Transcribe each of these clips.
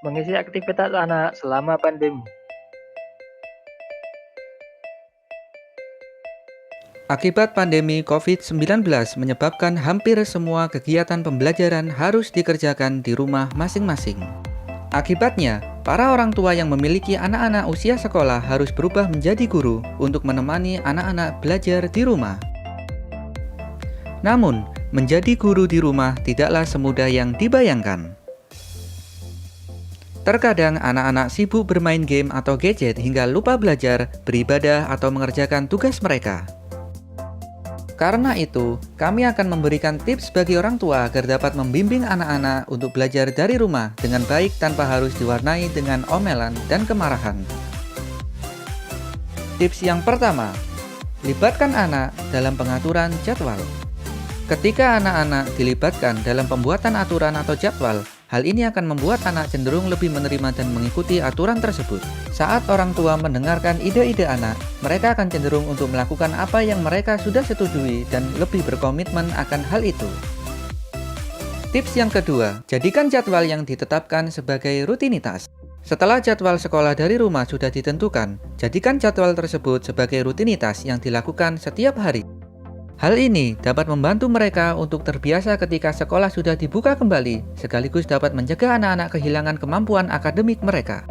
Mengisi aktivitas anak selama pandemi. Akibat pandemi COVID-19 menyebabkan hampir semua kegiatan pembelajaran harus dikerjakan di rumah masing-masing. Akibatnya, para orang tua yang memiliki anak-anak usia sekolah harus berubah menjadi guru untuk menemani anak-anak belajar di rumah. Namun, menjadi guru di rumah tidaklah semudah yang dibayangkan. Terkadang anak-anak sibuk bermain game atau gadget hingga lupa belajar, beribadah, atau mengerjakan tugas mereka. Karena itu, kami akan memberikan tips bagi orang tua agar dapat membimbing anak-anak untuk belajar dari rumah dengan baik tanpa harus diwarnai dengan omelan dan kemarahan. Tips yang pertama, libatkan anak dalam pengaturan jadwal. Ketika anak-anak dilibatkan dalam pembuatan aturan atau jadwal, hal ini akan membuat anak cenderung lebih menerima dan mengikuti aturan tersebut. Saat orang tua mendengarkan ide-ide anak, mereka akan cenderung untuk melakukan apa yang mereka sudah setujui dan lebih berkomitmen akan hal itu. Tips yang kedua, jadikan jadwal yang ditetapkan sebagai rutinitas. Setelah jadwal sekolah dari rumah sudah ditentukan, jadikan jadwal tersebut sebagai rutinitas yang dilakukan setiap hari. Hal ini dapat membantu mereka untuk terbiasa ketika sekolah sudah dibuka kembali, sekaligus dapat mencegah anak-anak kehilangan kemampuan akademik mereka.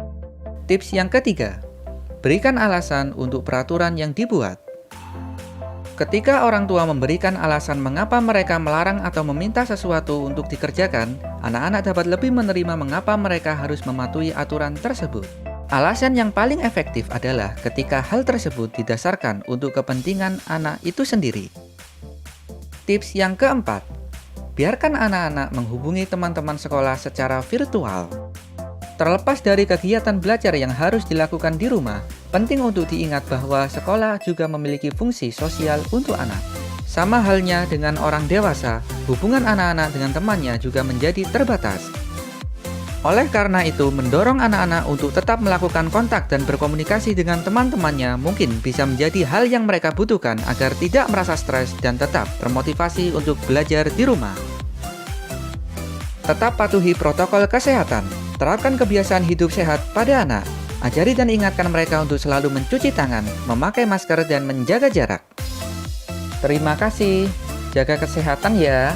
Tips yang ketiga, berikan alasan untuk peraturan yang dibuat. Ketika orang tua memberikan alasan mengapa mereka melarang atau meminta sesuatu untuk dikerjakan, anak-anak dapat lebih menerima mengapa mereka harus mematuhi aturan tersebut. Alasan yang paling efektif adalah ketika hal tersebut didasarkan untuk kepentingan anak itu sendiri. Tips yang keempat, biarkan anak-anak menghubungi teman-teman sekolah secara virtual. Terlepas dari kegiatan belajar yang harus dilakukan di rumah, penting untuk diingat bahwa sekolah juga memiliki fungsi sosial untuk anak. Sama halnya dengan orang dewasa, hubungan anak-anak dengan temannya juga menjadi terbatas. Oleh karena itu, mendorong anak-anak untuk tetap melakukan kontak dan berkomunikasi dengan teman-temannya mungkin bisa menjadi hal yang mereka butuhkan agar tidak merasa stres dan tetap termotivasi untuk belajar di rumah. Tetap patuhi protokol kesehatan, terapkan kebiasaan hidup sehat pada anak, ajari dan ingatkan mereka untuk selalu mencuci tangan, memakai masker, dan menjaga jarak. Terima kasih, jaga kesehatan ya.